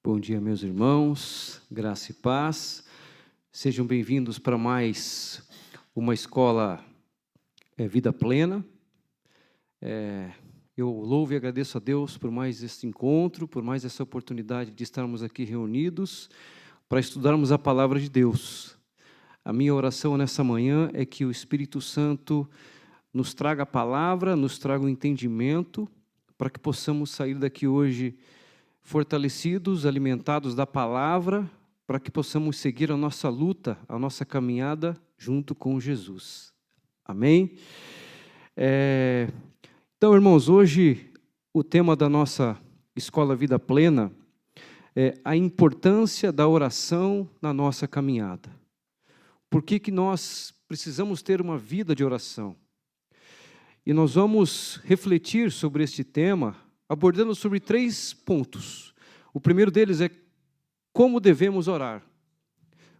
Bom dia, meus irmãos, graça e paz. Sejam bem-vindos para mais uma escola Vida Plena. Eu louvo e agradeço a Deus por mais esse encontro, por mais essa oportunidade de estarmos aqui reunidos para estudarmos a palavra de Deus. A minha oração nessa manhã é que o Espírito Santo nos traga a palavra, nos traga o entendimento, para que possamos sair daqui hoje fortalecidos, alimentados da palavra, para que possamos seguir a nossa luta, a nossa caminhada junto com Jesus. Amém? Então, irmãos, hoje o tema da nossa Escola Vida Plena é a importância da oração na nossa caminhada. Por que nós precisamos ter uma vida de oração? E nós vamos refletir sobre este tema, abordando sobre 3 pontos. O primeiro deles é como devemos orar.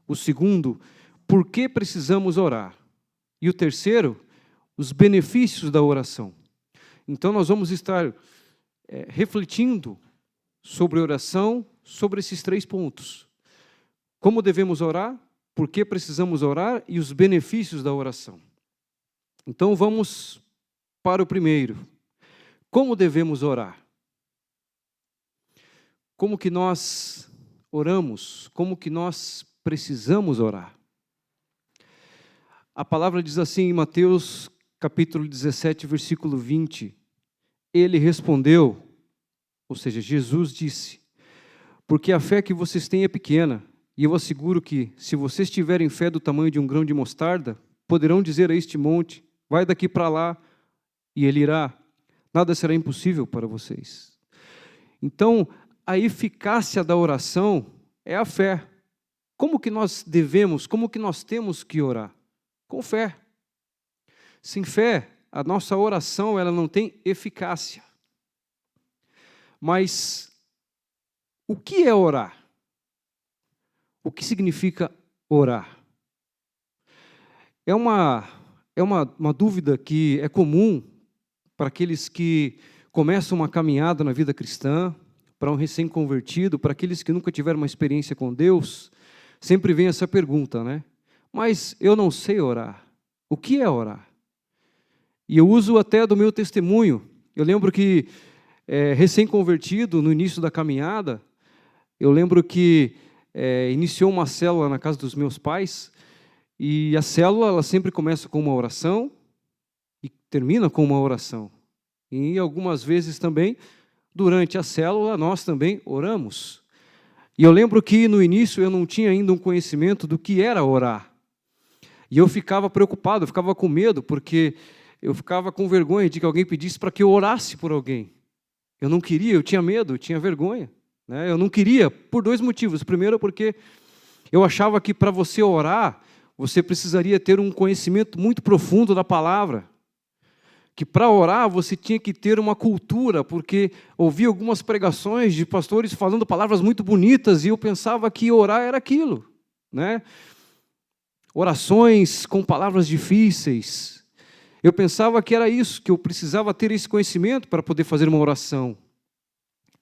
O segundo, por que precisamos orar. E o terceiro, os benefícios da oração. Então nós vamos estar refletindo sobre oração, sobre esses 3 pontos. Como devemos orar, por que precisamos orar e os benefícios da oração. Então vamos para o primeiro. Como devemos orar? Como que nós oramos? Como que nós precisamos orar? A palavra diz assim em Mateus capítulo 17, versículo 20. Ele respondeu, ou seja, Jesus disse, porque a fé que vocês têm é pequena, e eu asseguro que, se vocês tiverem fé do tamanho de um grão de mostarda, poderão dizer a este monte, vai daqui para lá, e ele irá. Nada será impossível para vocês. Então, a eficácia da oração é a fé. Como que nós devemos, como que nós temos que orar? Com fé. Sem fé, a nossa oração ela não tem eficácia. Mas o que é orar? O que significa orar? É uma dúvida que é comum para aqueles que começam uma caminhada na vida cristã, para um recém-convertido, para aqueles que nunca tiveram uma experiência com Deus, sempre vem essa pergunta, né? Mas eu não sei orar. O que é orar? E eu uso até do meu testemunho. Eu lembro que, recém-convertido, no início da caminhada, eu lembro que iniciou uma célula na casa dos meus pais, e a célula ela sempre começa com uma oração e termina com uma oração. E algumas vezes também, durante a célula, nós também oramos. E eu lembro que no início eu não tinha ainda um conhecimento do que era orar. E eu ficava preocupado, eu ficava com medo, porque eu ficava com vergonha de que alguém pedisse para que eu orasse por alguém. Eu não queria, eu tinha medo, eu tinha vergonha. Né? Eu não queria, por 2 motivos. Primeiro, porque eu achava que para você orar, você precisaria ter um conhecimento muito profundo da palavra. Que para orar você tinha que ter uma cultura, porque ouvi algumas pregações de pastores falando palavras muito bonitas e eu pensava que orar era aquilo, né? Orações com palavras difíceis. Eu pensava que era isso, que eu precisava ter esse conhecimento para poder fazer uma oração.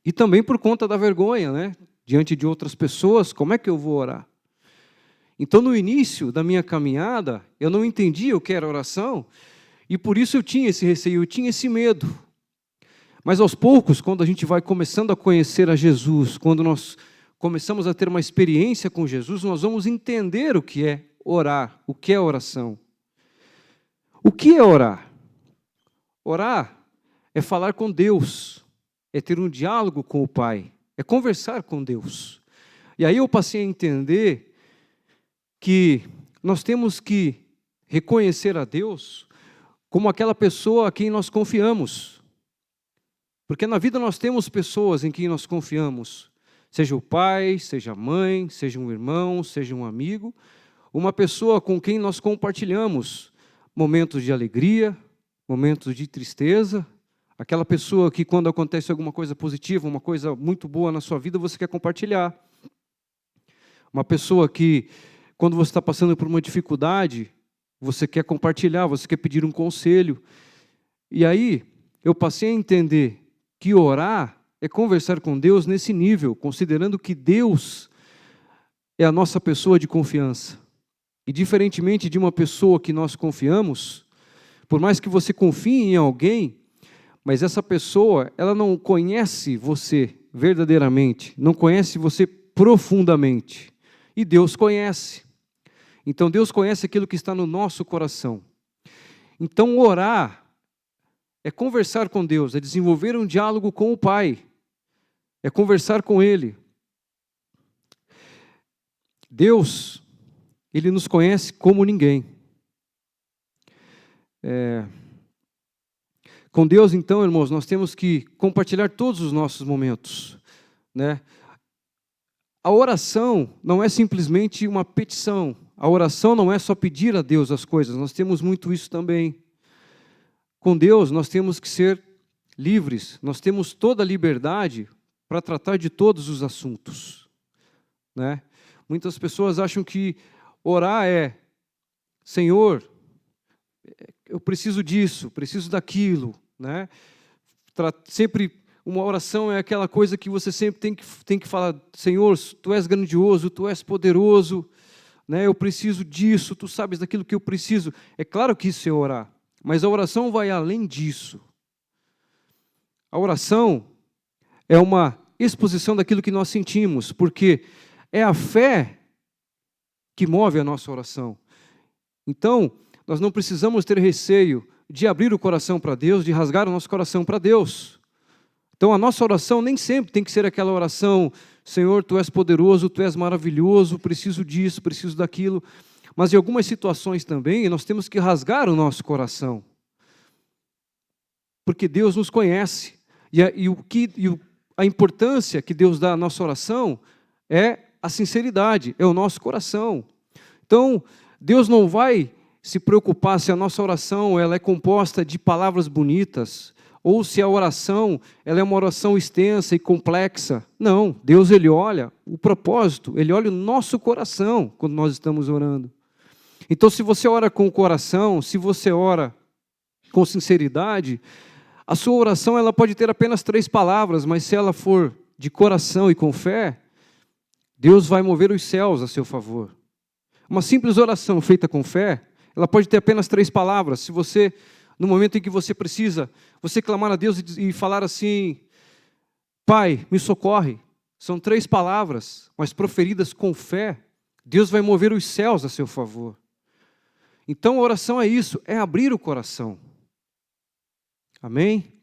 E também por conta da vergonha, né? Diante de outras pessoas, como é que eu vou orar? Então, no início da minha caminhada, eu não entendia o que era oração, e por isso eu tinha esse receio, eu tinha esse medo. Mas aos poucos, quando a gente vai começando a conhecer a Jesus, quando nós começamos a ter uma experiência com Jesus, nós vamos entender o que é orar, o que é oração. O que é orar? Orar é falar com Deus, é ter um diálogo com o Pai, é conversar com Deus. E aí eu passei a entender que nós temos que reconhecer a Deus como aquela pessoa a quem nós confiamos. Porque na vida nós temos pessoas em quem nós confiamos. Seja o pai, seja a mãe, seja um irmão, seja um amigo. Uma pessoa com quem nós compartilhamos momentos de alegria, momentos de tristeza. Aquela pessoa que quando acontece alguma coisa positiva, uma coisa muito boa na sua vida, você quer compartilhar. Uma pessoa que, quando você está passando por uma dificuldade, você quer compartilhar, você quer pedir um conselho. E aí, eu passei a entender que orar é conversar com Deus nesse nível, considerando que Deus é a nossa pessoa de confiança. E diferentemente de uma pessoa que nós confiamos, por mais que você confie em alguém, mas essa pessoa, ela não conhece você verdadeiramente, não conhece você profundamente. E Deus conhece. Então Deus conhece aquilo que está no nosso coração. Então orar é conversar com Deus, é desenvolver um diálogo com o Pai, é conversar com Ele. Deus, Ele nos conhece como ninguém. Com Deus, então, irmãos, nós temos que compartilhar todos os nossos momentos, né? A oração não é simplesmente uma petição. A oração não é só pedir a Deus as coisas. Nós temos muito isso também. Com Deus, nós temos que ser livres. Nós temos toda a liberdade para tratar de todos os assuntos, né? Muitas pessoas acham que orar é: Senhor, eu preciso disso, preciso daquilo, né? Sempre uma oração é aquela coisa que você sempre tem que falar: Senhor, Tu és grandioso, Tu és poderoso, né? Eu preciso disso, Tu sabes daquilo que eu preciso. É claro que isso é orar, mas a oração vai além disso. A oração é uma exposição daquilo que nós sentimos, porque é a fé que move a nossa oração. Então, nós não precisamos ter receio de abrir o coração para Deus, de rasgar o nosso coração para Deus. Então, a nossa oração nem sempre tem que ser aquela oração: Senhor, Tu és poderoso, Tu és maravilhoso, preciso disso, preciso daquilo. Mas em algumas situações também, nós temos que rasgar o nosso coração. Porque Deus nos conhece. A importância que Deus dá à nossa oração é a sinceridade, é o nosso coração. Então, Deus não vai se preocupar se a nossa oração ela é composta de palavras bonitas, ou se a oração ela é uma oração extensa e complexa. Não, Deus ele olha o propósito, Ele olha o nosso coração quando nós estamos orando. Então, se você ora com o coração, se você ora com sinceridade, a sua oração ela pode ter apenas 3 palavras, mas se ela for de coração e com fé, Deus vai mover os céus a seu favor. Uma simples oração feita com fé, ela pode ter apenas 3 palavras. Se você, no momento em que você precisa, você clamar a Deus e falar assim: Pai, me socorre. São 3 palavras, mas proferidas com fé, Deus vai mover os céus a seu favor. Então a oração é isso, é abrir o coração. Amém?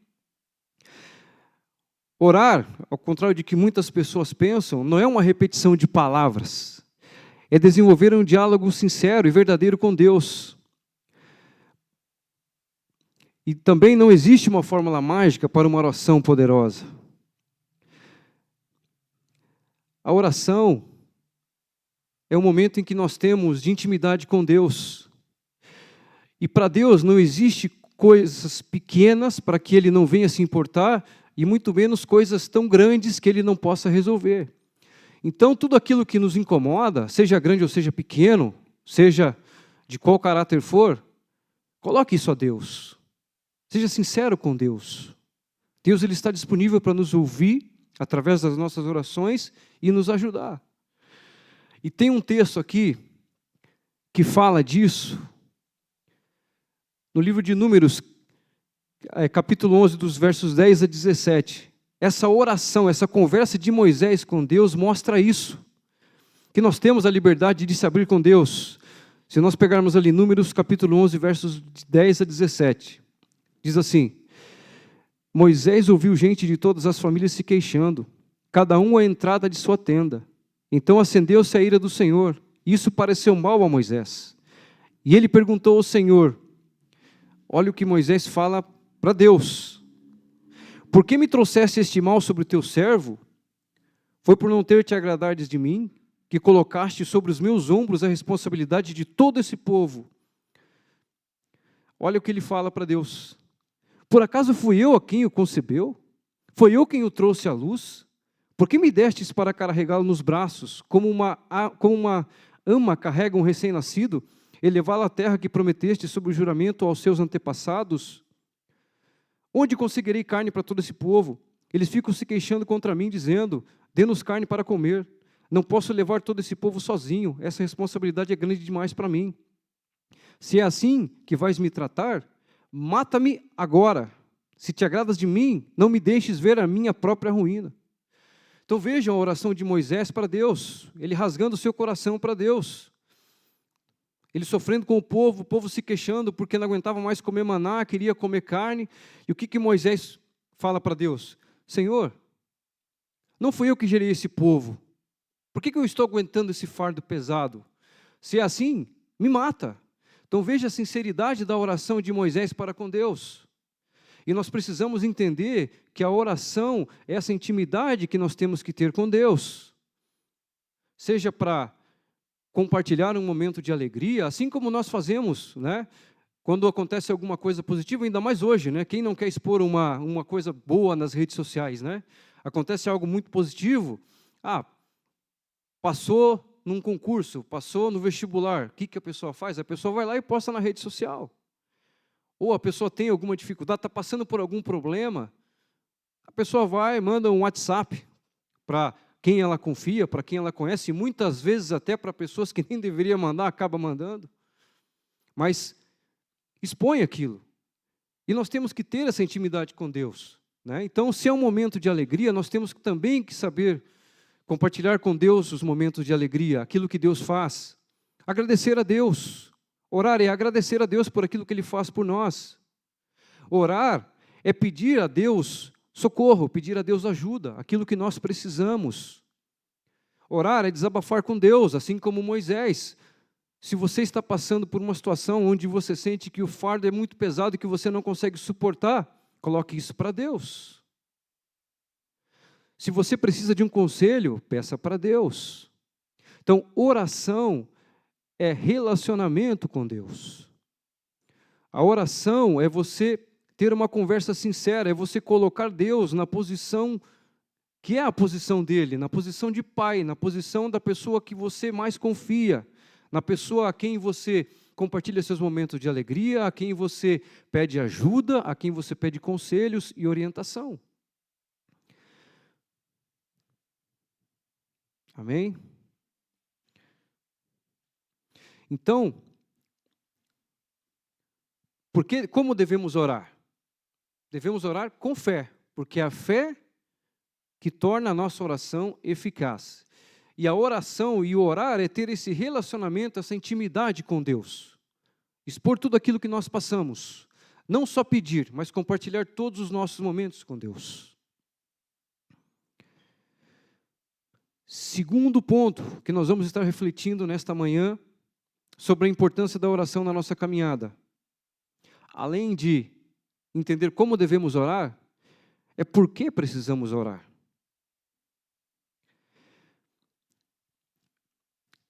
Orar, ao contrário de que muitas pessoas pensam, não é uma repetição de palavras. É desenvolver um diálogo sincero e verdadeiro com Deus. E também não existe uma fórmula mágica para uma oração poderosa. A oração é o momento em que nós temos de intimidade com Deus. E para Deus não existe coisas pequenas para que Ele não venha se importar, e muito menos coisas tão grandes que Ele não possa resolver. Então, tudo aquilo que nos incomoda, seja grande ou seja pequeno, seja de qual caráter for, coloque isso a Deus. Seja sincero com Deus. Deus ele está disponível para nos ouvir através das nossas orações e nos ajudar. E tem um texto aqui que fala disso, no livro de Números, capítulo 11, dos versos 10 a 17. Essa oração, essa conversa de Moisés com Deus mostra isso. Que nós temos a liberdade de se abrir com Deus. Se nós pegarmos ali Números capítulo 11, versos 10 a 17. Diz assim: Moisés ouviu gente de todas as famílias se queixando, cada um à entrada de sua tenda. Então acendeu-se a ira do Senhor. Isso pareceu mal a Moisés. E ele perguntou ao Senhor, olha o que Moisés fala para Deus: por que me trouxeste este mal sobre o teu servo? Foi por não ter te agradades de mim, que colocaste sobre os meus ombros a responsabilidade de todo esse povo. Olha o que ele fala para Deus: por acaso fui eu a quem o concebeu? Foi eu quem o trouxe à luz? Por que me destes para carregá-lo nos braços, como uma ama carrega um recém-nascido, e levá-lo à terra que prometeste sob o juramento aos seus antepassados? Onde conseguirei carne para todo esse povo? Eles ficam se queixando contra mim, dizendo: dê-nos carne para comer. Não posso levar todo esse povo sozinho. Essa responsabilidade é grande demais para mim. Se é assim que vais me tratar, mata-me agora. Se te agradas de mim, não me deixes ver a minha própria ruína. Então vejam a oração de Moisés para Deus. Ele rasgando o seu coração para Deus. Ele sofrendo com o povo se queixando porque não aguentava mais comer maná, queria comer carne. E o que Moisés fala para Deus? Senhor, não fui eu que gerei esse povo. Por que eu estou aguentando esse fardo pesado? Se é assim, me mata. Então veja a sinceridade da oração de Moisés para com Deus. E nós precisamos entender que a oração é essa intimidade que nós temos que ter com Deus. Seja para compartilhar um momento de alegria, assim como nós fazemos, né? Quando acontece alguma coisa positiva, ainda mais hoje, né? Quem não quer expor uma coisa boa nas redes sociais, né? Acontece algo muito positivo, passou num concurso, passou no vestibular, o que a pessoa faz? A pessoa vai lá e posta na rede social. Ou a pessoa tem alguma dificuldade, está passando por algum problema, a pessoa vai, manda um WhatsApp para quem ela confia, para quem ela conhece, e muitas vezes até para pessoas que nem deveria mandar, acaba mandando. Mas expõe aquilo. E nós temos que ter essa intimidade com Deus, né? Então, se é um momento de alegria, nós temos também que saber compartilhar com Deus os momentos de alegria, aquilo que Deus faz. Agradecer a Deus. Orar é agradecer a Deus por aquilo que Ele faz por nós. Orar é pedir a Deus socorro, pedir a Deus ajuda, aquilo que nós precisamos. Orar é desabafar com Deus, assim como Moisés. Se você está passando por uma situação onde você sente que o fardo é muito pesado e que você não consegue suportar, coloque isso para Deus. Se você precisa de um conselho, peça para Deus. Então, oração é relacionamento com Deus. A oração é você ter uma conversa sincera, é você colocar Deus na posição que é a posição dele, na posição de pai, na posição da pessoa que você mais confia, na pessoa a quem você compartilha seus momentos de alegria, a quem você pede ajuda, a quem você pede conselhos e orientação. Amém? Então, como devemos orar? Devemos orar com fé, porque é a fé que torna a nossa oração eficaz. E a oração e o orar é ter esse relacionamento, essa intimidade com Deus. Expor tudo aquilo que nós passamos. Não só pedir, mas compartilhar todos os nossos momentos com Deus. Segundo ponto que nós vamos estar refletindo nesta manhã, sobre a importância da oração na nossa caminhada. Além de entender como devemos orar, é por que precisamos orar.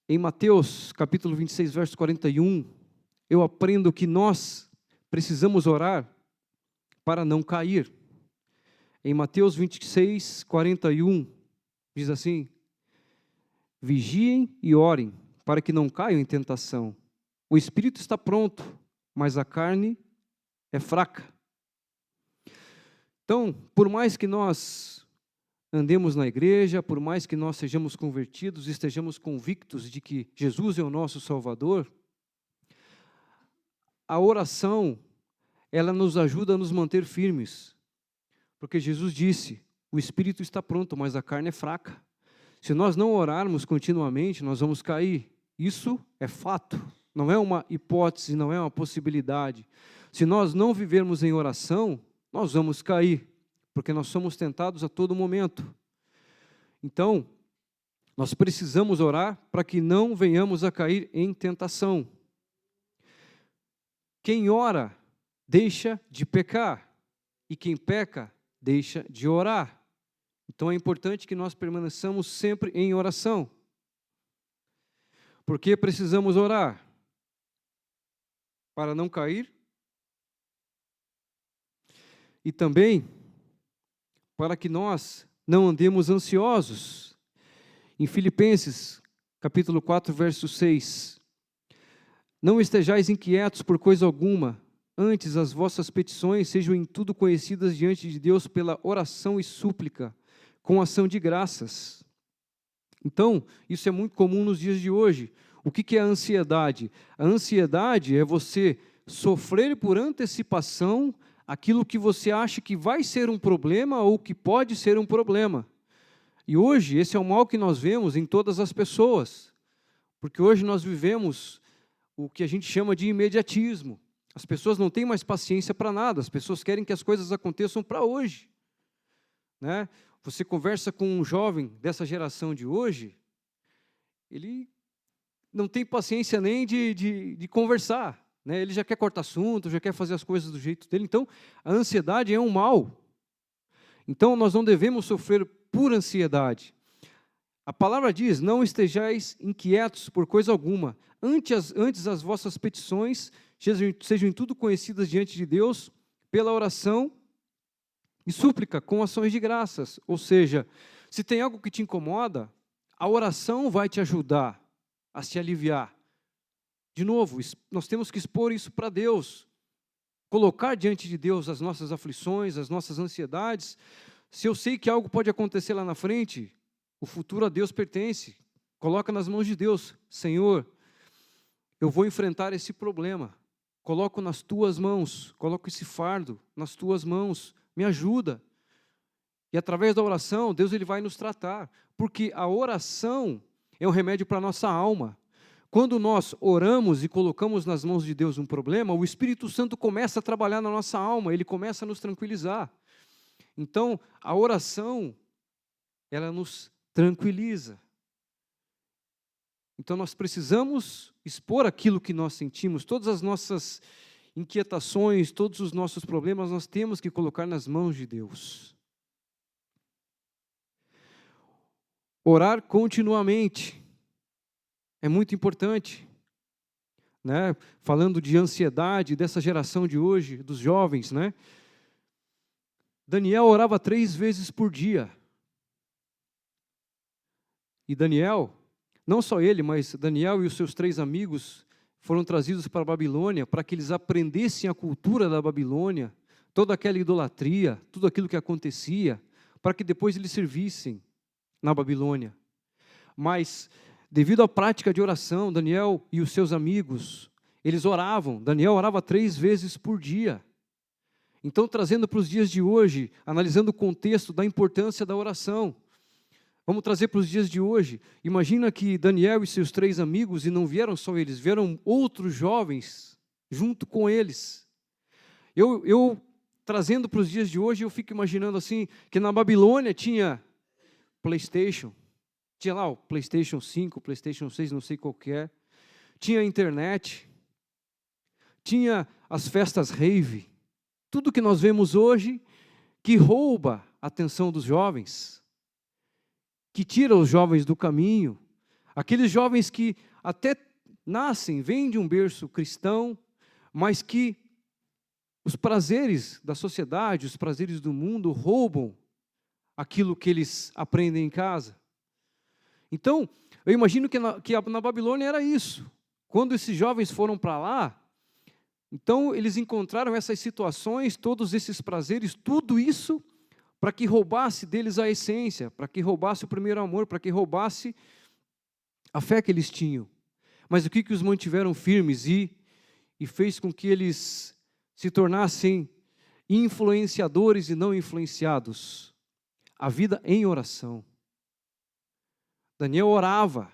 Em Mateus, capítulo 26, verso 41, eu aprendo que nós precisamos orar para não cair. Em Mateus 26, 41, diz assim: vigiem e orem, para que não caiam em tentação. O espírito está pronto, mas a carne é fraca. Então, por mais que nós andemos na igreja, por mais que nós sejamos convertidos, estejamos convictos de que Jesus é o nosso Salvador, a oração, ela nos ajuda a nos manter firmes. Porque Jesus disse, o espírito está pronto, mas a carne é fraca. Se nós não orarmos continuamente, nós vamos cair. Isso é fato, não é uma hipótese, não é uma possibilidade. Se nós não vivermos em oração, nós vamos cair, porque nós somos tentados a todo momento. Então, nós precisamos orar para que não venhamos a cair em tentação. Quem ora, deixa de pecar, e quem peca, deixa de orar. Então é importante que nós permaneçamos sempre em oração. Por que precisamos orar? Para não cair. E também para que nós não andemos ansiosos. Em Filipenses, capítulo 4, verso 6. Não estejais inquietos por coisa alguma, antes as vossas petições sejam em tudo conhecidas diante de Deus pela oração e súplica, com ação de graças. Então, isso é muito comum nos dias de hoje. O que é a ansiedade? A ansiedade é você sofrer por antecipação aquilo que você acha que vai ser um problema ou que pode ser um problema. E hoje, esse é o mal que nós vemos em todas as pessoas, porque hoje nós vivemos o que a gente chama de imediatismo. As pessoas não têm mais paciência para nada, as pessoas querem que as coisas aconteçam para hoje. Né? Você conversa com um jovem dessa geração de hoje, ele não tem paciência nem de conversar. Né? Ele já quer cortar assunto, já quer fazer as coisas do jeito dele. Então, a ansiedade é um mal. Então, nós não devemos sofrer por ansiedade. A palavra diz, não estejais inquietos por coisa alguma. Antes as vossas petições sejam em tudo conhecidas diante de Deus, pela oração e súplica, com ações de graças. Ou seja, se tem algo que te incomoda, a oração vai te ajudar a se aliviar. De novo, nós temos que expor isso para Deus. Colocar diante de Deus as nossas aflições, as nossas ansiedades. Se eu sei que algo pode acontecer lá na frente, o futuro a Deus pertence. Coloca nas mãos de Deus. Senhor, eu vou enfrentar esse problema. Coloco nas tuas mãos, coloco esse fardo nas tuas mãos. Me ajuda. E através da oração, Deus ele vai nos tratar. Porque a oração é um remédio para a nossa alma. Quando nós oramos e colocamos nas mãos de Deus um problema, o Espírito Santo começa a trabalhar na nossa alma, ele começa a nos tranquilizar. Então, a oração, ela nos tranquiliza. Então, nós precisamos expor aquilo que nós sentimos, todas as nossas inquietações, todos os nossos problemas, nós temos que colocar nas mãos de Deus. Orar continuamente é muito importante. Né? Falando de ansiedade, dessa geração de hoje, dos jovens, né? Daniel orava 3 vezes por dia. E Daniel, não só ele, mas Daniel e os seus 3 amigos foram trazidos para a Babilônia para que eles aprendessem a cultura da Babilônia, toda aquela idolatria, tudo aquilo que acontecia, para que depois eles servissem na Babilônia. Mas, devido à prática de oração, Daniel e os seus amigos, eles oravam. Daniel orava 3 vezes por dia. Então, trazendo para os dias de hoje, analisando o contexto da importância da oração, vamos trazer para os dias de hoje. Imagina que Daniel e seus 3 amigos, e não vieram só eles, vieram outros jovens junto com eles. Eu trazendo para os dias de hoje, eu fico imaginando assim, que na Babilônia tinha PlayStation, tinha lá o PlayStation 5, PlayStation 6, não sei qual que é, tinha internet, tinha as festas rave, tudo que nós vemos hoje que rouba a atenção dos jovens, que tira os jovens do caminho, aqueles jovens que até nascem, vêm de um berço cristão, mas que os prazeres da sociedade, os prazeres do mundo roubam aquilo que eles aprendem em casa. Então, eu imagino que na Babilônia era isso. Quando esses jovens foram para lá, então eles encontraram essas situações, todos esses prazeres, tudo isso para que roubasse deles a essência, para que roubasse o primeiro amor, para que roubasse a fé que eles tinham. Mas o que os mantiveram firmes e fez com que eles se tornassem influenciadores e não influenciados? A vida em oração. Daniel orava.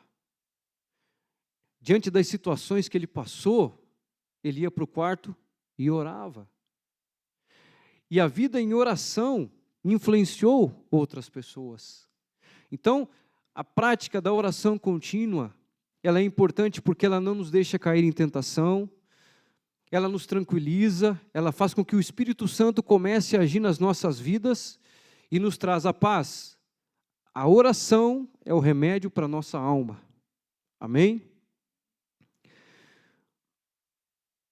Diante das situações que ele passou, ele ia para o quarto e orava. E a vida em oração influenciou outras pessoas. Então, a prática da oração contínua, ela é importante porque ela não nos deixa cair em tentação, ela nos tranquiliza, ela faz com que o Espírito Santo comece a agir nas nossas vidas e nos traz a paz. A oração é o remédio para a nossa alma. Amém?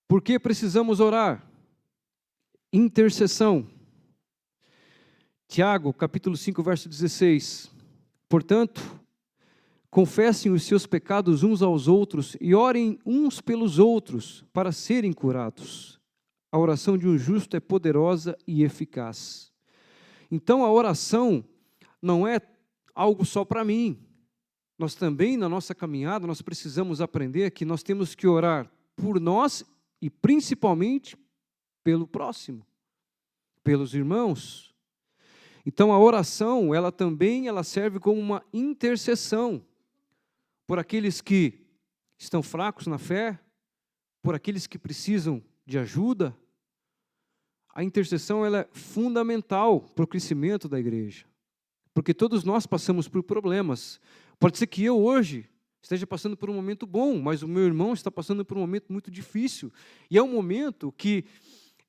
Por que precisamos orar? Intercessão. Tiago, capítulo 5, verso 16. Portanto, confessem os seus pecados uns aos outros e orem uns pelos outros para serem curados. a oração de um justo é poderosa e eficaz. Então, a oração não é algo só para mim. Nós também, na nossa caminhada, nós precisamos aprender que nós temos que orar por nós e principalmente pelo próximo, pelos irmãos. Então, a oração, ela serve como uma intercessão por aqueles que estão fracos na fé, por aqueles que precisam de ajuda. A intercessão ela é fundamental para o crescimento da igreja, porque todos nós passamos por problemas. Pode ser que eu hoje esteja passando por um momento bom, mas o meu irmão está passando por um momento muito difícil, e é um momento que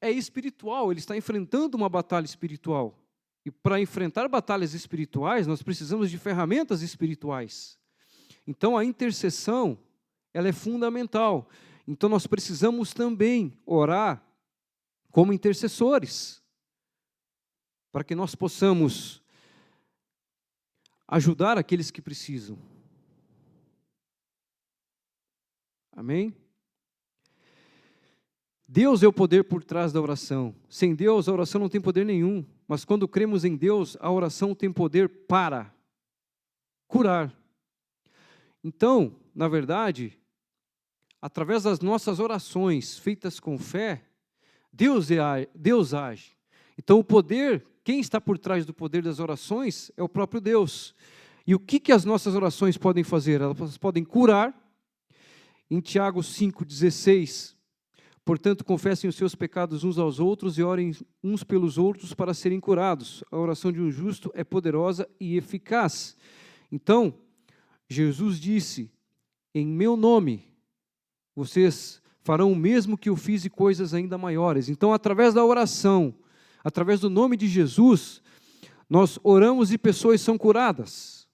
é espiritual, ele está enfrentando uma batalha espiritual. E para enfrentar batalhas espirituais, nós precisamos de ferramentas espirituais. Então, a intercessão, ela é fundamental. Então, nós precisamos também orar como intercessores, para que nós possamos ajudar aqueles que precisam. Amém? Deus é o poder por trás da oração. Sem Deus, a oração não tem poder nenhum. Mas quando cremos em Deus, a oração tem poder para curar. Então, na verdade, através das nossas orações feitas com fé, Deus age. Então, o poder, quem está por trás do poder das orações é o próprio Deus. E o que as nossas orações podem fazer? Elas podem curar. Em Tiago 5,16, portanto, confessem os seus pecados uns aos outros e orem uns pelos outros para serem curados. A oração de um justo é poderosa e eficaz. Então, Jesus disse, em meu nome, vocês farão o mesmo que eu fiz e coisas ainda maiores. Então, através da oração, através do nome de Jesus, nós oramos e pessoas são curadas.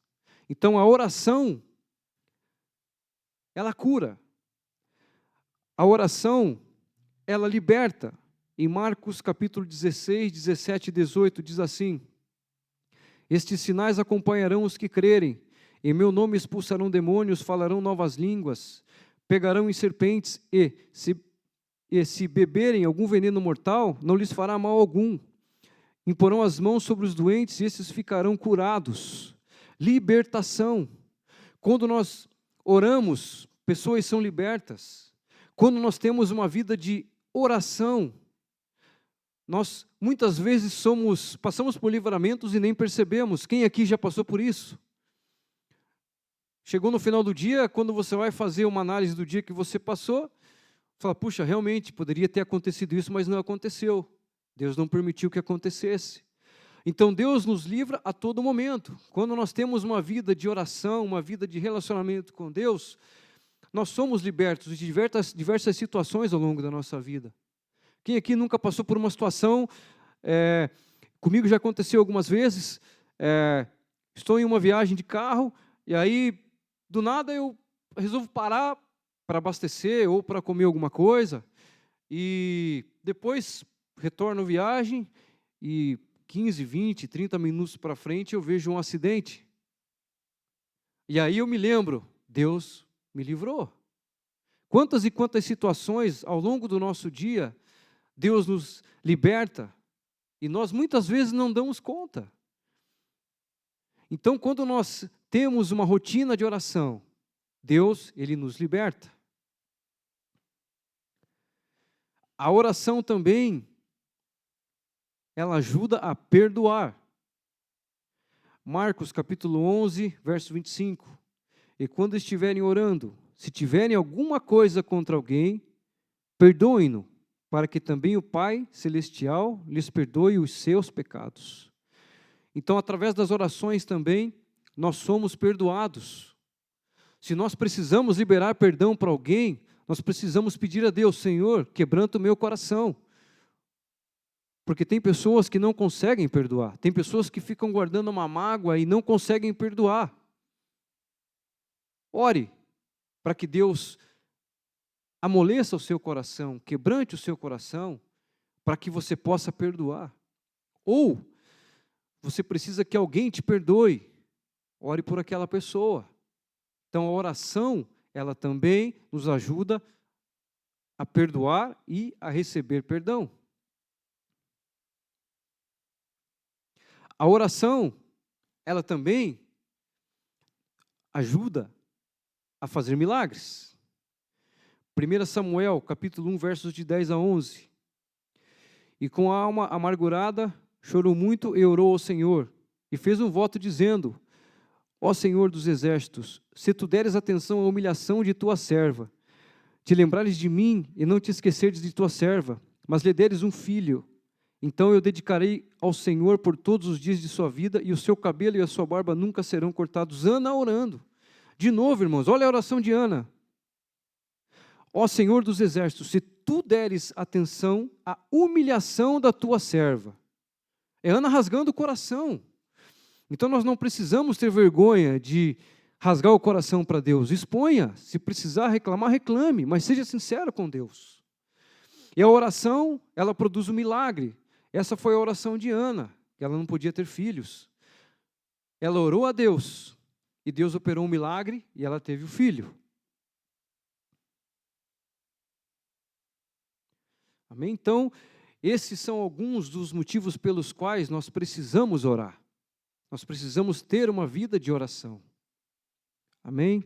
Então, a oração, ela cura. A oração, ela liberta. Em Marcos capítulo 16, 17 e 18, diz assim, estes sinais acompanharão os que crerem, em meu nome expulsarão demônios, falarão novas línguas, pegarão em serpentes e se beberem algum veneno mortal, não lhes fará mal algum. Imporão as mãos sobre os doentes e esses ficarão curados. Libertação. Quando nós oramos, pessoas são libertas. Quando nós temos uma vida de oração, nós muitas vezes passamos por livramentos e nem percebemos. Quem aqui já passou por isso? Chegou no final do dia, quando você vai fazer uma análise do dia que você passou, fala, puxa, realmente poderia ter acontecido isso, mas não aconteceu. Deus não permitiu que acontecesse. Então Deus nos livra a todo momento. Quando nós temos uma vida de oração, uma vida de relacionamento com Deus, nós somos libertos de diversas situações ao longo da nossa vida. Quem aqui nunca passou por uma situação, comigo já aconteceu algumas vezes, estou em uma viagem de carro, e aí, do nada, eu resolvo parar para abastecer ou para comer alguma coisa, e depois retorno à viagem, e 15, 20, 30 minutos para frente eu vejo um acidente. E aí eu me lembro, Deus me livrou. Quantas e quantas situações ao longo do nosso dia Deus nos liberta e nós muitas vezes não damos conta. Então, quando nós temos uma rotina de oração, Deus, Ele nos liberta. A oração também, ela ajuda a perdoar. Marcos capítulo 11, verso 25. E quando estiverem orando, se tiverem alguma coisa contra alguém, perdoem-no, para que também o Pai Celestial lhes perdoe os seus pecados. Então, através das orações também, nós somos perdoados. Se nós precisamos liberar perdão para alguém, nós precisamos pedir a Deus, Senhor, quebranta o meu coração. Porque tem pessoas que não conseguem perdoar, tem pessoas que ficam guardando uma mágoa e não conseguem perdoar. Ore para que Deus amoleça o seu coração, quebrante o seu coração, para que você possa perdoar. Ou você precisa que alguém te perdoe, ore por aquela pessoa. Então a oração, ela também nos ajuda a perdoar e a receber perdão. A oração, ela também ajuda a fazer milagres. 1 Samuel, capítulo 1, versos de 10 a 11. E com a alma amargurada, chorou muito e orou ao Senhor, e fez um voto dizendo: Ó Senhor dos exércitos, se tu deres atenção à humilhação de tua serva, te lembrares de mim e não te esqueceres de tua serva, mas lhe deres um filho, então eu dedicarei ao Senhor por todos os dias de sua vida, e o seu cabelo e a sua barba nunca serão cortados. Ana orando. De novo, irmãos, olha a oração de Ana. Ó Senhor dos exércitos, se tu deres atenção à humilhação da tua serva. É Ana rasgando o coração. Então nós não precisamos ter vergonha de rasgar o coração para Deus. Exponha, se precisar reclamar, reclame, mas seja sincero com Deus. E a oração, ela produz um milagre. Essa foi a oração de Ana, que ela não podia ter filhos. Ela orou a Deus, e Deus operou um milagre, e ela teve o filho. Amém? Então, esses são alguns dos motivos pelos quais nós precisamos orar. Nós precisamos ter uma vida de oração. Amém?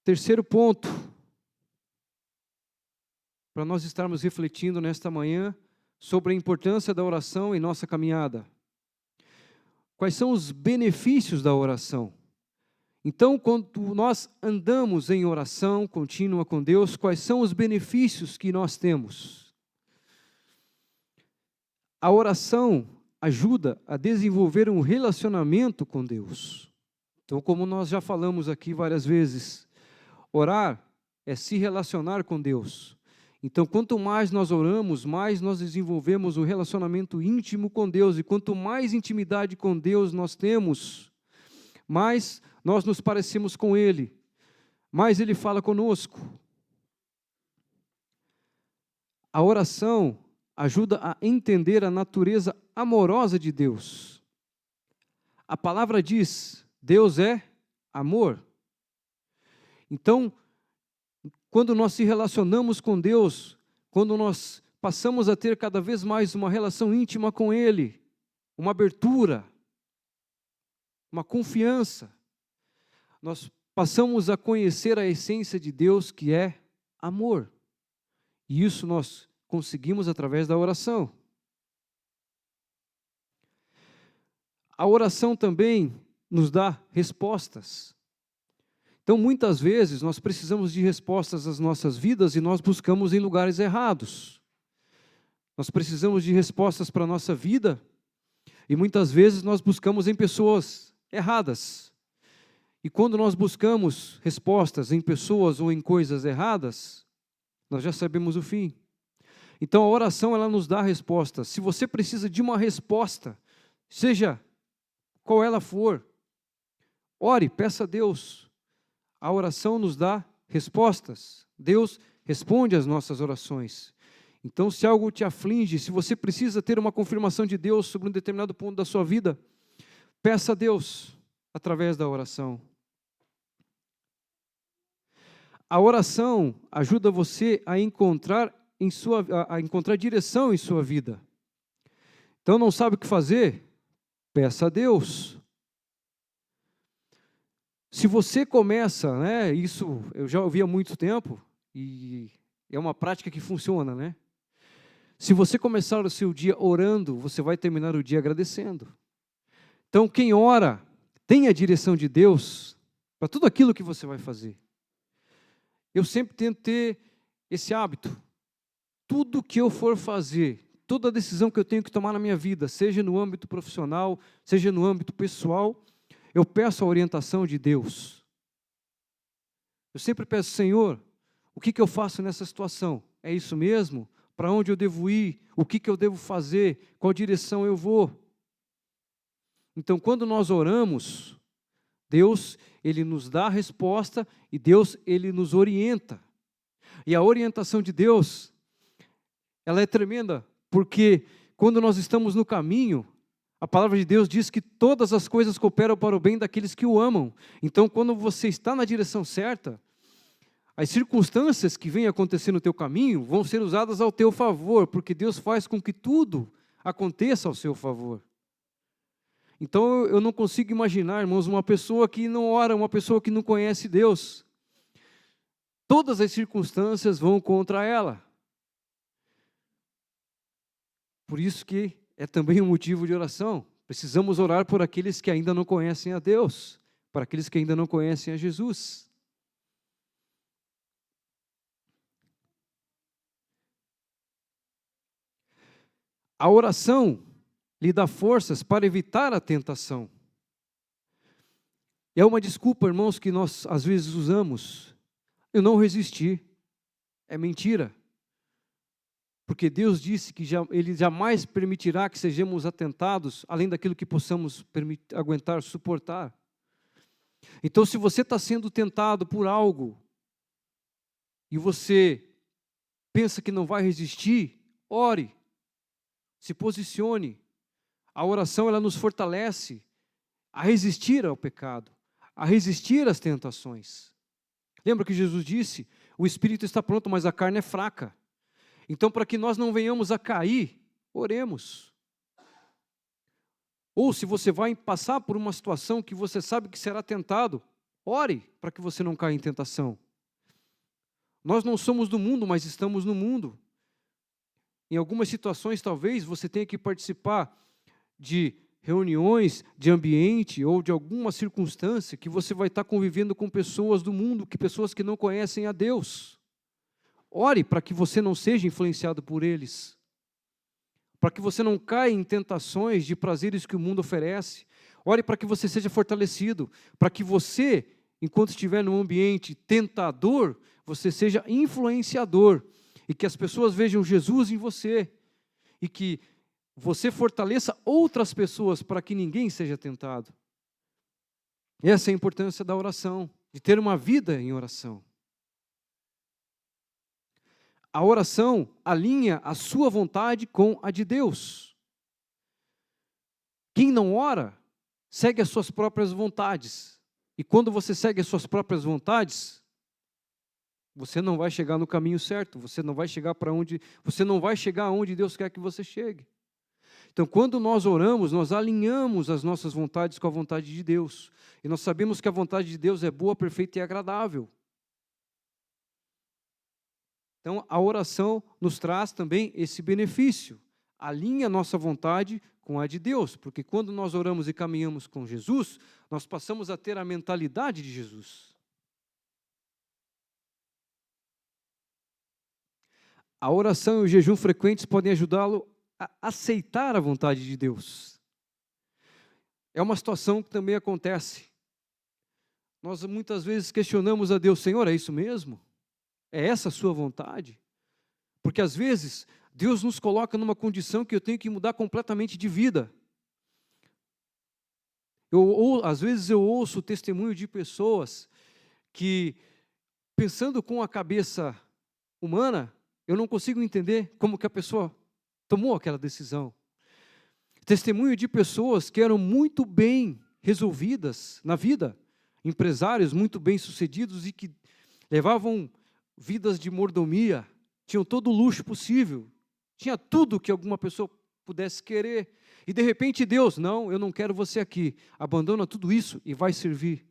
Terceiro ponto, para nós estarmos refletindo nesta manhã sobre a importância da oração em nossa caminhada. Quais são os benefícios da oração? Então, quando nós andamos em oração contínua com Deus, quais são os benefícios que nós temos? A oração ajuda a desenvolver um relacionamento com Deus. Então, como nós já falamos aqui várias vezes, orar é se relacionar com Deus. Então, quanto mais nós oramos, mais nós desenvolvemos um relacionamento íntimo com Deus. E quanto mais intimidade com Deus nós temos, mais nós nos parecemos com Ele, mais Ele fala conosco. A oração ajuda a entender a natureza amorosa de Deus. A palavra diz: Deus é amor. Então, quando nós se relacionamos com Deus, quando nós passamos a ter cada vez mais uma relação íntima com Ele, uma abertura, uma confiança, nós passamos a conhecer a essência de Deus, que é amor. E isso nós conseguimos através da oração. A oração também nos dá respostas. Então, muitas vezes, nós precisamos de respostas às nossas vidas e nós buscamos em lugares errados. Nós precisamos de respostas para a nossa vida e muitas vezes nós buscamos em pessoas erradas. E quando nós buscamos respostas em pessoas ou em coisas erradas, nós já sabemos o fim. Então, a oração, ela nos dá respostas. Se você precisa de uma resposta, seja qual ela for, ore, peça a Deus. A oração nos dá respostas. Deus responde às nossas orações. Então, se algo te aflige, se você precisa ter uma confirmação de Deus sobre um determinado ponto da sua vida, peça a Deus através da oração. A oração ajuda você a encontrar direção em sua vida. Então, não sabe o que fazer? Peça a Deus. Se você começa, isso eu já ouvi há muito tempo, e é uma prática que funciona, Se você começar o seu dia orando, você vai terminar o dia agradecendo. Então, quem ora, tem a direção de Deus para tudo aquilo que você vai fazer. Eu sempre tento ter esse hábito. Tudo que eu for fazer, toda decisão que eu tenho que tomar na minha vida, seja no âmbito profissional, seja no âmbito pessoal, eu peço a orientação de Deus. Eu sempre peço: Senhor, o que eu faço nessa situação? É isso mesmo? Para onde eu devo ir? O que eu devo fazer? Qual direção eu vou? Então, quando nós oramos, Deus, Ele nos dá a resposta e Deus, Ele nos orienta. E a orientação de Deus, ela é tremenda, porque quando nós estamos no caminho, a palavra de Deus diz que todas as coisas cooperam para o bem daqueles que o amam. Então, quando você está na direção certa, As circunstâncias que vêm acontecer no teu caminho vão ser usadas ao teu favor, porque Deus faz com que tudo aconteça ao seu favor. Então eu não consigo imaginar, irmãos, uma pessoa que não ora, uma pessoa que não conhece Deus. Todas as circunstâncias vão contra ela. Por isso que é também um motivo de oração. Precisamos orar por aqueles que ainda não conhecem a Deus, para aqueles que ainda não conhecem a Jesus. A oração lhe dá forças para evitar a tentação. É uma desculpa, irmãos, que nós às vezes usamos. Eu não resisti. É mentira. Porque Deus disse que Ele jamais permitirá que sejamos atentados, além daquilo que possamos aguentar, suportar. Então, se você está sendo tentado por algo, e você pensa que não vai resistir, ore. Se posicione. A oração, ela nos fortalece a resistir ao pecado, a resistir às tentações. Lembra que Jesus disse, o espírito está pronto, mas a carne é fraca. Então, para que nós não venhamos a cair, oremos. Ou se você vai passar por uma situação que você sabe que será tentado, ore para que você não caia em tentação. Nós não somos do mundo, mas estamos no mundo. Em algumas situações, talvez, você tenha que participar de reuniões, de ambiente ou de alguma circunstância que você vai estar convivendo com pessoas do mundo, pessoas que não conhecem a Deus. Ore para que você não seja influenciado por eles, para que você não caia em tentações de prazeres que o mundo oferece. Ore para que você seja fortalecido, para que você, enquanto estiver num ambiente tentador, você seja influenciador, e que as pessoas vejam Jesus em você, e que você fortaleça outras pessoas para que ninguém seja tentado. Essa é a importância da oração, de ter uma vida em oração. A oração alinha a sua vontade com a de Deus. Quem não ora, segue as suas próprias vontades. E quando você segue as suas próprias vontades, você não vai chegar no caminho certo, você não vai chegar aonde Deus quer que você chegue. Então, quando nós oramos, nós alinhamos as nossas vontades com a vontade de Deus. E nós sabemos que a vontade de Deus é boa, perfeita e agradável. Então, a oração nos traz também esse benefício. Alinha a nossa vontade com a de Deus, porque quando nós oramos e caminhamos com Jesus, nós passamos a ter a mentalidade de Jesus. A oração e o jejum frequentes podem ajudá-lo a aceitar a vontade de Deus. É uma situação que também acontece. Nós muitas vezes questionamos a Deus, Senhor, é isso mesmo? É essa a sua vontade? Porque às vezes Deus nos coloca numa condição que eu tenho que mudar completamente de vida. Às vezes eu ouço o testemunho de pessoas que, pensando com a cabeça humana, eu não consigo entender como que a pessoa tomou aquela decisão. Testemunho de pessoas que eram muito bem resolvidas na vida, empresários muito bem sucedidos e que levavam vidas de mordomia, tinham todo o luxo possível, tinha tudo que alguma pessoa pudesse querer. E de repente Deus, não, eu não quero você aqui, abandona tudo isso e vai servir,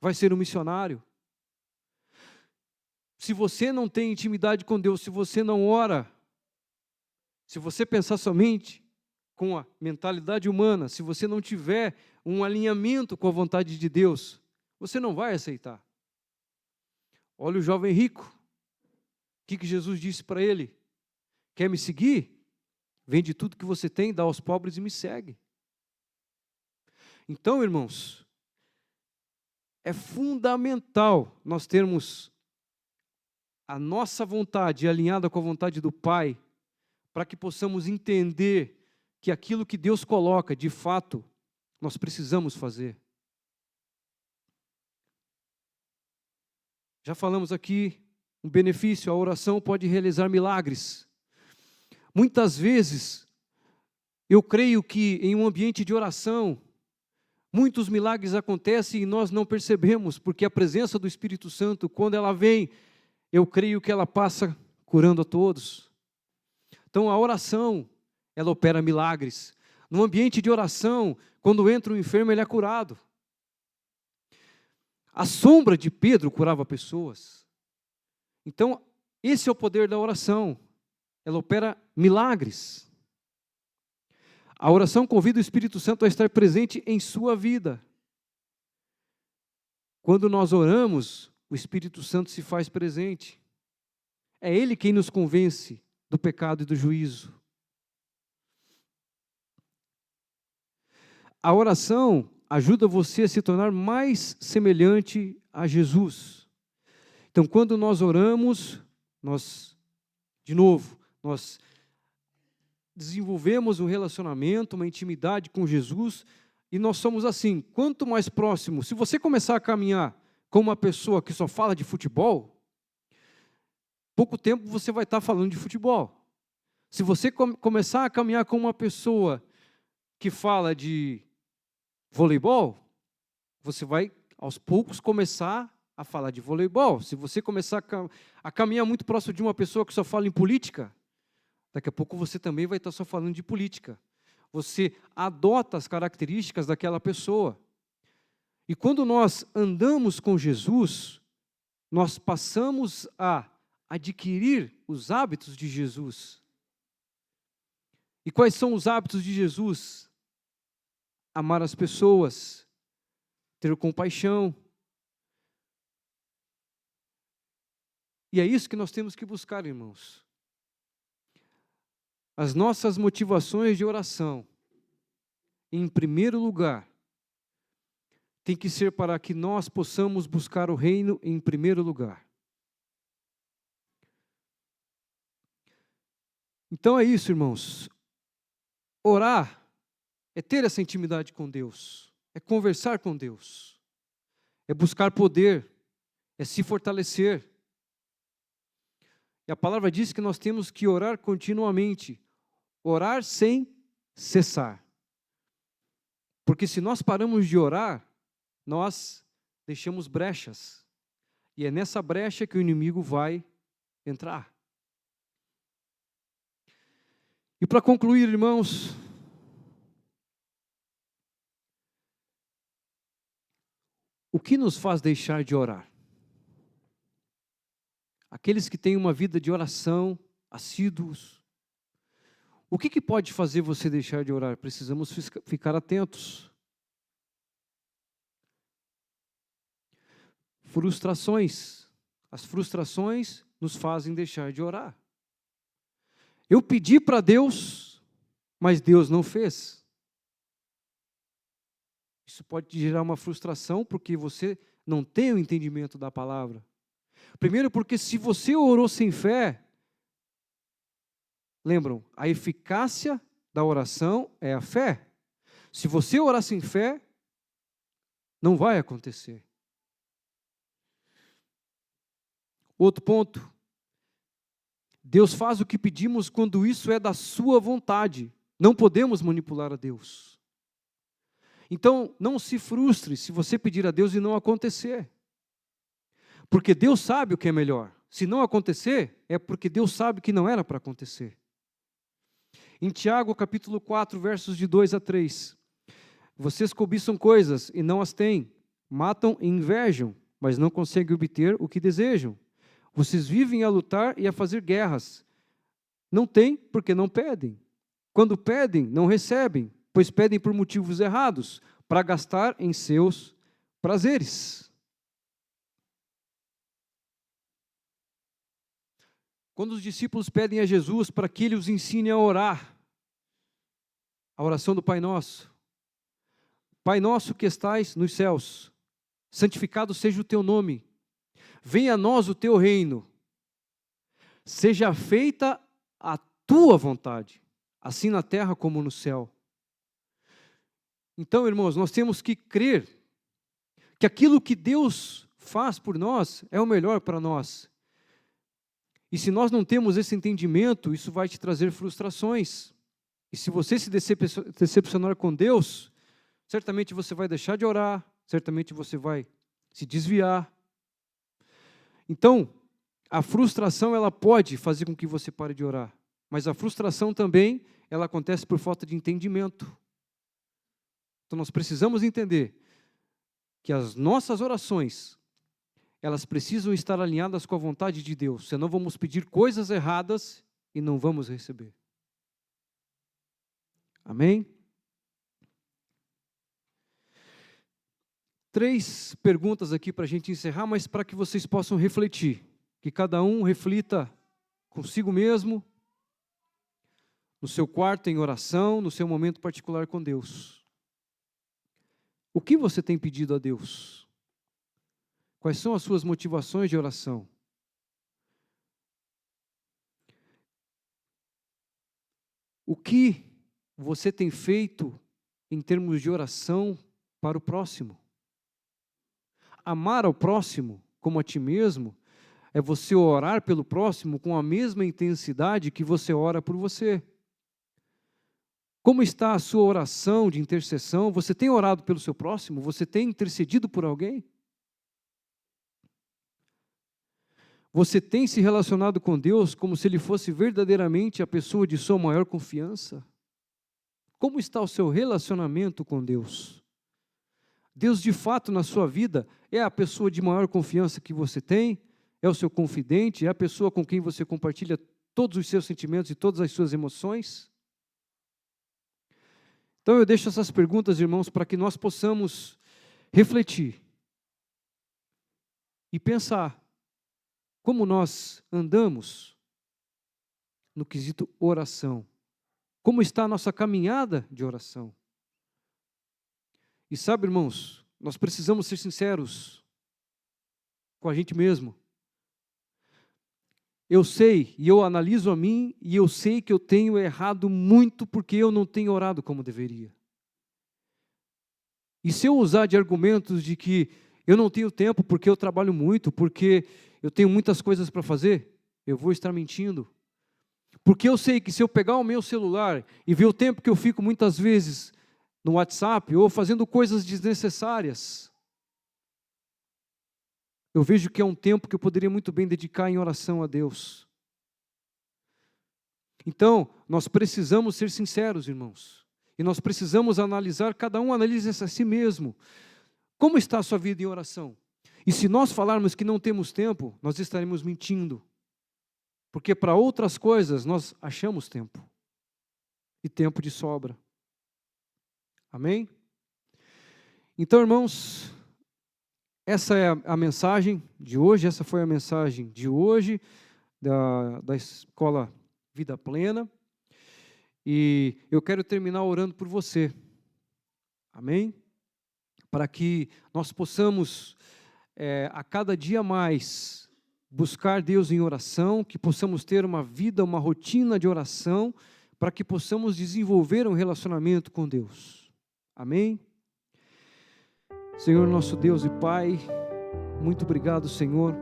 vai ser um missionário. Se você não tem intimidade com Deus, se você não ora, se você pensar somente com a mentalidade humana, se você não tiver um alinhamento com a vontade de Deus, você não vai aceitar. Olha o jovem rico. O que Jesus disse para ele? Quer me seguir? Vende tudo que você tem, dá aos pobres e me segue. Então, irmãos, é fundamental nós termos a nossa vontade alinhada com a vontade do Pai, para que possamos entender que aquilo que Deus coloca, de fato, nós precisamos fazer. Já falamos aqui um benefício, a oração pode realizar milagres. Muitas vezes, eu creio que em um ambiente de oração, Muitos milagres acontecem e nós não percebemos, porque a presença do Espírito Santo, quando ela vem, eu creio que ela passa curando a todos. Então a oração, ela opera milagres. No ambiente de oração, quando entra um enfermo, ele é curado. A sombra de Pedro curava pessoas. Então, esse é o poder da oração. Ela opera milagres. A oração convida o Espírito Santo a estar presente em sua vida. Quando nós oramos, o Espírito Santo se faz presente. É Ele quem nos convence do pecado e do juízo. A oração ajuda você a se tornar mais semelhante a Jesus. Então, quando nós oramos, nós desenvolvemos um relacionamento, uma intimidade com Jesus, e nós somos assim, quanto mais próximo, se você começar a caminhar com uma pessoa que só fala de futebol, pouco tempo você vai estar falando de futebol. Se você começar a caminhar com uma pessoa que fala de voleibol, você vai, aos poucos, começar a falar de voleibol. Se você começar a caminhar muito próximo de uma pessoa que só fala em política, daqui a pouco você também vai estar só falando de política. Você adota as características daquela pessoa. E quando nós andamos com Jesus, nós passamos a adquirir os hábitos de Jesus. E quais são os hábitos de Jesus? Amar as pessoas, ter compaixão. E é isso que nós temos que buscar, irmãos. As nossas motivações de oração, em primeiro lugar, tem que ser para que nós possamos buscar o reino em primeiro lugar. Então é isso, irmãos. Orar é ter essa intimidade com Deus, é conversar com Deus, é buscar poder, é se fortalecer. E a palavra diz que nós temos que orar continuamente, orar sem cessar. Porque se nós paramos de orar, nós deixamos brechas. E é nessa brecha que o inimigo vai entrar. E para concluir, irmãos, o que nos faz deixar de orar? Aqueles que têm uma vida de oração, assíduos, o que pode fazer você deixar de orar? Precisamos ficar atentos. Frustrações. As frustrações nos fazem deixar de orar. Eu pedi para Deus, mas Deus não fez. Isso pode gerar uma frustração porque você não tem o entendimento da palavra. Primeiro, porque se você orou sem fé, lembram, a eficácia da oração é a fé. Se você orar sem fé, não vai acontecer. Outro ponto. Deus faz o que pedimos quando isso é da sua vontade. Não podemos manipular a Deus. Então, não se frustre se você pedir a Deus e não acontecer. Porque Deus sabe o que é melhor. Se não acontecer, é porque Deus sabe que não era para acontecer. Em Tiago, capítulo 4, versos de 2 a 3. Vocês cobiçam coisas e não as têm. Matam e invejam, mas não conseguem obter o que desejam. Vocês vivem a lutar e a fazer guerras. Não têm porque não pedem. Quando pedem, não recebem, pois pedem por motivos errados, para gastar em seus prazeres. Quando os discípulos pedem a Jesus para que Ele os ensine a orar, a oração do Pai Nosso. Pai nosso que estais nos céus, santificado seja o teu nome. Venha a nós o teu reino. Seja feita a tua vontade, assim na terra como no céu. Então, irmãos, nós temos que crer que aquilo que Deus faz por nós é o melhor para nós. E se nós não temos esse entendimento, isso vai te trazer frustrações. E se você se decepcionar com Deus, certamente você vai deixar de orar, certamente você vai se desviar. Então, a frustração, ela pode fazer com que você pare de orar, mas a frustração também, ela acontece por falta de entendimento. Então, nós precisamos entender que as nossas orações, elas precisam estar alinhadas com a vontade de Deus, senão vamos pedir coisas erradas e não vamos receber. Amém? 3 perguntas aqui para a gente encerrar, mas para que vocês possam refletir, que cada um reflita consigo mesmo, no seu quarto em oração, no seu momento particular com Deus. O que você tem pedido a Deus? Quais são as suas motivações de oração? O que você tem feito em termos de oração para o próximo? Amar ao próximo como a ti mesmo é você orar pelo próximo com a mesma intensidade que você ora por você. Como está a sua oração de intercessão? Você tem orado pelo seu próximo? Você tem intercedido por alguém? Você tem se relacionado com Deus como se Ele fosse verdadeiramente a pessoa de sua maior confiança? Como está o seu relacionamento com Deus? Deus, de fato, na sua vida, é a pessoa de maior confiança que você tem? É o seu confidente? É a pessoa com quem você compartilha todos os seus sentimentos e todas as suas emoções? Então, eu deixo essas perguntas, irmãos, para que nós possamos refletir e pensar como nós andamos no quesito oração. Como está a nossa caminhada de oração? E sabe, irmãos, nós precisamos ser sinceros com a gente mesmo. Eu sei, e eu analiso a mim, e eu sei que eu tenho errado muito porque eu não tenho orado como deveria. E se eu usar de argumentos de que eu não tenho tempo porque eu trabalho muito, porque eu tenho muitas coisas para fazer, eu vou estar mentindo. Porque eu sei que se eu pegar o meu celular e ver o tempo que eu fico muitas vezes no WhatsApp ou fazendo coisas desnecessárias, eu vejo que é um tempo que eu poderia muito bem dedicar em oração a Deus. Então, nós precisamos ser sinceros, irmãos. E nós precisamos analisar, cada um analisa a si mesmo. Como está a sua vida em oração? E se nós falarmos que não temos tempo, nós estaremos mentindo. Porque para outras coisas nós achamos tempo. E tempo de sobra. Amém? Então, irmãos, essa é a mensagem de hoje, essa foi a mensagem de hoje da Escola Vida Plena. E eu quero terminar orando por você. Amém? Para que nós possamos, a cada dia mais, buscar Deus em oração, que possamos ter uma vida, uma rotina de oração, para que possamos desenvolver um relacionamento com Deus. Amém? Senhor, nosso Deus e Pai, muito obrigado, Senhor,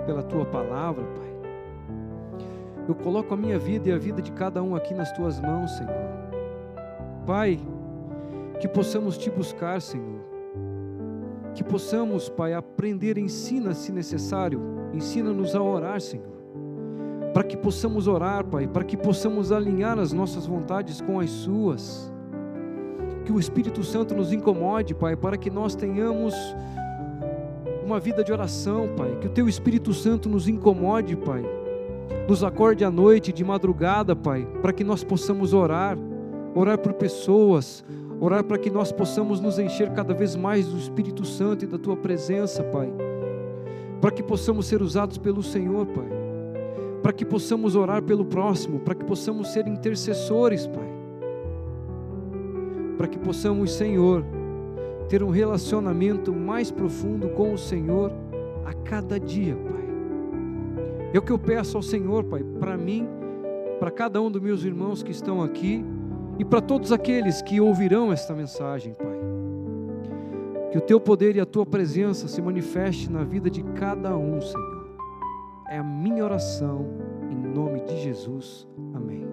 pela Tua palavra, Pai. Eu coloco a minha vida e a vida de cada um aqui nas Tuas mãos, Senhor. Pai, que possamos Te buscar, Senhor. Que possamos, Pai, aprender, ensina se necessário, ensina-nos a orar, Senhor. Para que possamos orar, Pai, para que possamos alinhar as nossas vontades com as Suas. Que o Espírito Santo nos incomode, Pai, para que nós tenhamos uma vida de oração, Pai. Que o Teu Espírito Santo nos incomode, Pai. Nos acorde à noite, de madrugada, Pai, para que nós possamos orar por pessoas, orar para que nós possamos nos encher cada vez mais do Espírito Santo e da Tua presença, Pai. Para que possamos ser usados pelo Senhor, Pai. Para que possamos orar pelo próximo, para que possamos ser intercessores, Pai. Para que possamos, Senhor, ter um relacionamento mais profundo com o Senhor a cada dia, Pai. É o que eu peço ao Senhor, Pai, para mim, para cada um dos meus irmãos que estão aqui e para todos aqueles que ouvirão esta mensagem, Pai. Que o Teu poder e a Tua presença se manifeste na vida de cada um, Senhor. É a minha oração, em nome de Jesus. Amém.